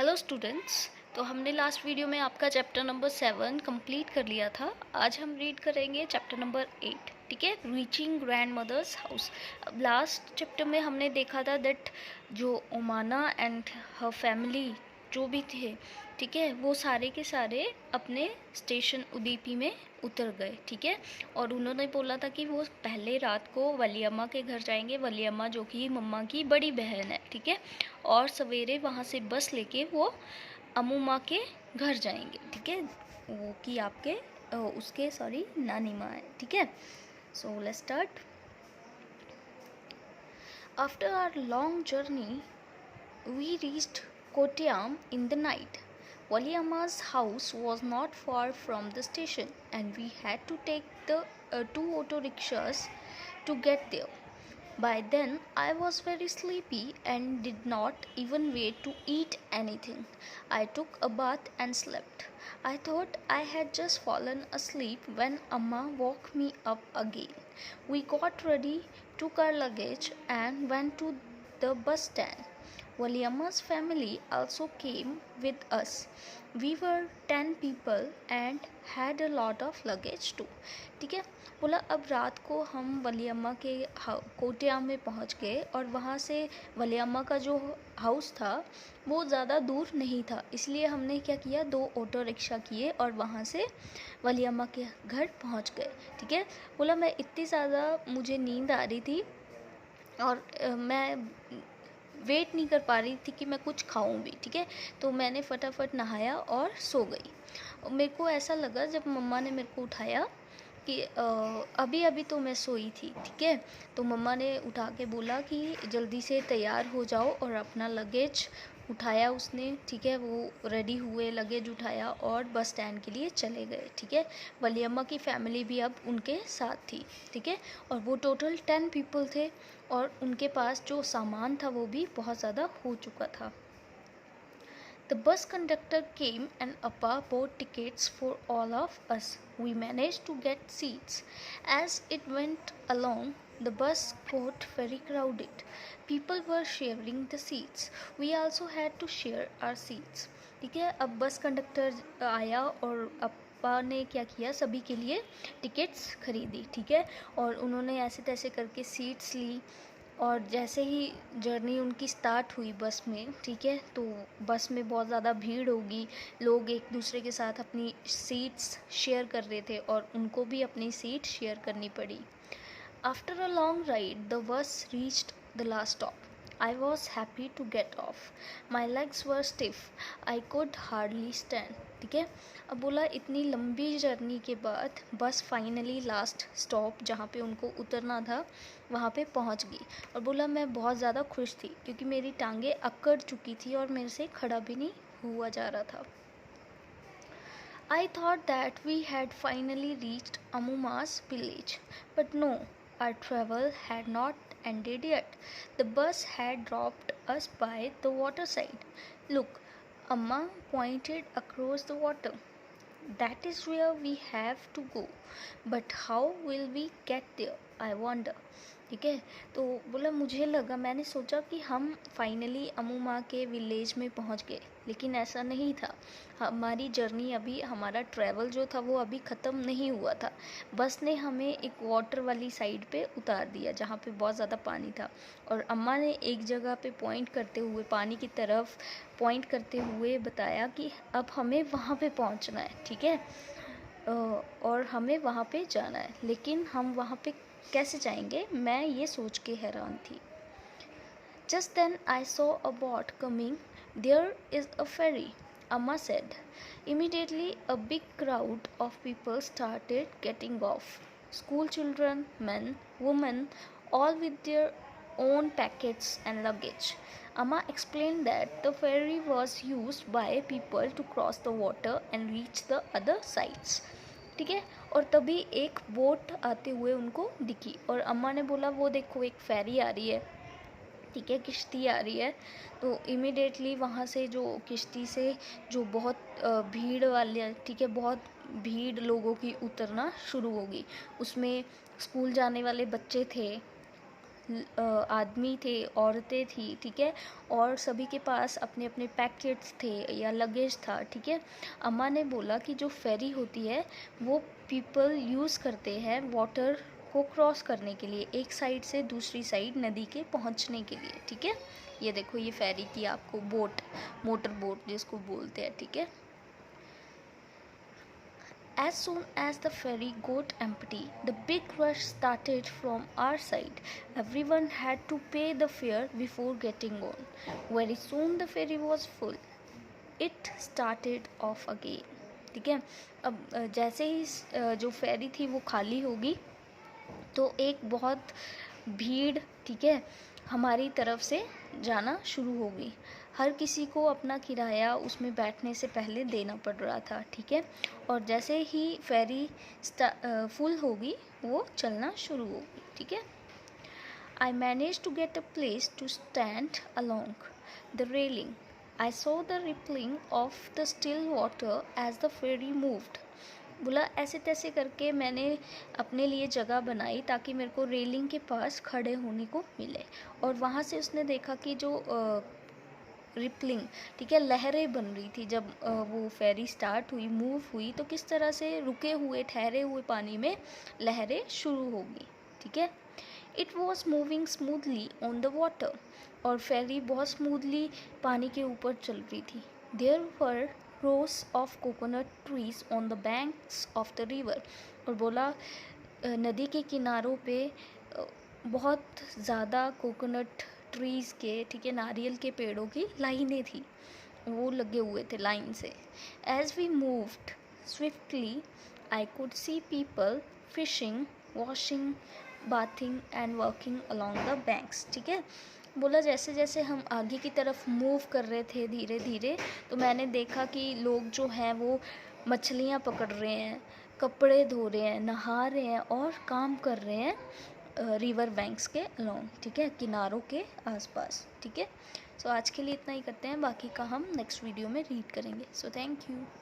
Hello students. तो हमने last video में आपका चैप्टर नंबर 7 कंप्लीट कर लिया था। आज हम रीड करेंगे चैप्टर नंबर 8। ठीक है, रीचिंग ग्रैंड मदर्स हाउस। अब लास्ट चैप्टर में हमने देखा था दैट जो ओमाना एंड हर फैमिली जो भी थे, ठीक है, वो सारे के सारे अपने स्टेशन उदीपी में उतर गए। ठीक है, और उन्होंने बोला था कि वो पहले रात को वलियम्मा के घर जाएंगे, वलियम्मा जो कि मम्मा की बड़ी बहन है। ठीक है, और सवेरे वहाँ से बस लेके वो अमूमा के घर जाएंगे। ठीक है, वो कि आपके उसके सॉरी नानी माँ है। ठीक है, so let's start. After our long journey we reached Kottayam in the night. Valiamma's house was not far from the station, and we had to take the two auto rickshaws to get there. By then, I was very sleepy and did not even wait to eat anything. I took a bath and slept. I thought I had just fallen asleep when Amma woke me up again. We got ready, took our luggage, and went to the bus stand. Valiamma's family also came with us. We were 10 people and had a lot of luggage too. ठीक है, बोला अब रात को हम वलियम्मा के कोट्याम में पहुंच गए और वहाँ से वलियम्मा का जो हाउस था वो ज़्यादा दूर नहीं था, इसलिए हमने क्या किया, 2 ऑटो रिक्शा किए और वहाँ से वलियम्मा के घर पहुँच गए। ठीक है, बोला मैं इतनी ज़्यादा मुझे नींद आ रही थी और मैं वेट नहीं कर पा रही थी कि मैं कुछ खाऊं भी। ठीक है, तो मैंने फटाफट नहाया और सो गई। मेरे को ऐसा लगा जब मम्मा ने मेरे को उठाया कि अभी अभी तो मैं सोई थी। ठीक है, तो मम्मा ने उठा के बोला कि जल्दी से तैयार हो जाओ और अपना लगेज उठाया उसने। ठीक है, वो रेडी हुए, लगेज उठाया और बस स्टैंड के लिए चले गए। ठीक है, वलियम्मा की फैमिली भी अब उनके साथ थी। ठीक है, और वो टोटल 10 पीपल थे और उनके पास जो सामान था वो भी बहुत ज़्यादा हो चुका था। The bus conductor came and Appa bought tickets for all of us. We managed to get seats. As it went along, the bus got very crowded. People were sharing the seats. We also had to share our seats. ठीक है, अब bus conductor आया और अप्पा ने क्या किया, सभी के लिए टिकट्स खरीदी। ठीक है, और उन्होंने ऐसे तैसे करके सीट्स ली और जैसे ही जर्नी उनकी स्टार्ट हुई बस में, ठीक है, तो बस में बहुत ज़्यादा भीड़ होगी, लोग एक दूसरे के साथ अपनी सीट्स शेयर कर रहे थे और उनको भी अपनी सीट शेयर करनी पड़ी। After a long ride the bus reached the last stop. I was happy to get off. My legs were stiff. I could hardly stand. ठीक है, अब बोला इतनी लंबी जर्नी के बाद बस फाइनली लास्ट स्टॉप जहाँ पे उनको उतरना था वहाँ पे पहुँच गई। और बोला मैं बहुत ज़्यादा खुश थी क्योंकि मेरी टांगें अकड़ चुकी थी और मेरे से खड़ा भी नहीं हुआ जा रहा था। I thought that we had finally reached Amuma's village, but no, our travel had not ended yet. The bus had dropped us by the waterside. Look, Amma pointed across the water. That is where we have to go. But how will we get there? I wonder. ठीक है, तो बोला मुझे लगा, मैंने सोचा कि हम फाइनली अमूमा के विलेज में पहुंच गए, लेकिन ऐसा नहीं था। हमारी जर्नी अभी, हमारा ट्रैवल जो था वो अभी ख़त्म नहीं हुआ था। बस ने हमें एक वाटर वाली साइड पे उतार दिया जहाँ पे बहुत ज़्यादा पानी था और अम्मा ने एक जगह पे पॉइंट करते हुए, पानी की तरफ पॉइंट करते हुए बताया कि अब हमें वहाँ पे पहुँचना है। ठीक है, और हमें वहाँ पे जाना है, लेकिन हम वहाँ पे कैसे जाएंगे, मैं ये सोच के हैरान थी। Just then I saw a boat coming. There is a ferry, Amma said. Immediately a big crowd of people started getting off. School children, men, women, all with their own packets and luggage. Amma explained that the ferry was used by people to cross the water and reach the other sides. ठीक है, और तभी एक boat आते हुए उनको दिखी और अम्मा ने बोला वो देखो एक फेरी आ रही है। ठीक है, किश्ती आ रही है। तो इमिडिएटली वहाँ से जो किश्ती से जो बहुत भीड़ वाले, ठीक है, बहुत भीड़ लोगों की उतरना शुरू होगी। उसमें स्कूल जाने वाले बच्चे थे, आदमी थे, औरतें थी, ठीक है, और सभी के पास अपने अपने पैकेट्स थे या लगेज था, ठीक है। अम्मा ने बोला कि जो फेरी होती है वो पीपल यूज़ करते हैं वाटर को क्रॉस करने के लिए, एक साइड से दूसरी साइड नदी के पहुंचने के लिए, ठीक है। ये देखो, ये फेरी की आपको बोट, मोटर बोट जिसको बोलते हैं, ठीक है। As soon as the ferry got empty, the big rush started from our side. Everyone had to pay the fare before getting on. Very soon the ferry was full. It started off again. ठीक है। अब जैसे ही जो फेरी थी वो खाली होगी तो एक बहुत भीड़, ठीक है, हमारी तरफ से जाना शुरू होगी। हर किसी को अपना किराया उसमें बैठने से पहले देना पड़ रहा था, ठीक है। और जैसे ही फेरी फुल होगी वो चलना शुरू होगी, ठीक है। I managed to get a place to stand along the railing. I saw the rippling of the still water as the ferry moved. बोला ऐसे तैसे करके मैंने अपने लिए जगह बनाई ताकि मेरे को रेलिंग के पास खड़े होने को मिले, और वहाँ से उसने देखा कि जो रिपलिंग, ठीक है, लहरें बन रही थी जब वो फेरी स्टार्ट हुई, मूव हुई, तो किस तरह से रुके हुए ठहरे हुए पानी में लहरें शुरू होगी, ठीक है। It was moving smoothly on the water, और फेरी बहुत स्मूथली पानी के ऊपर चल रही थी। There were rows of coconut trees on the banks of the river, और बोला नदी के किनारों पे बहुत ज़्यादा कोकोनट ट्रीज़ के, ठीक है, नारियल के पेड़ों की लाइनें थी, वो लगे हुए थे लाइन से। As we moved swiftly I could see people fishing, washing, bathing and working along the banks, ठीक है। बोला जैसे जैसे हम आगे की तरफ मूव कर रहे थे धीरे धीरे, तो मैंने देखा कि लोग जो हैं वो मछलियाँ पकड़ रहे हैं, कपड़े धो रहे हैं, नहा रहे हैं और काम कर रहे हैं रिवर बैंक्स के अलोंग, ठीक है, किनारों के आसपास, ठीक है। सो आज के लिए इतना ही करते हैं, बाकी का हम नेक्स्ट वीडियो में रीड करेंगे। So thank you.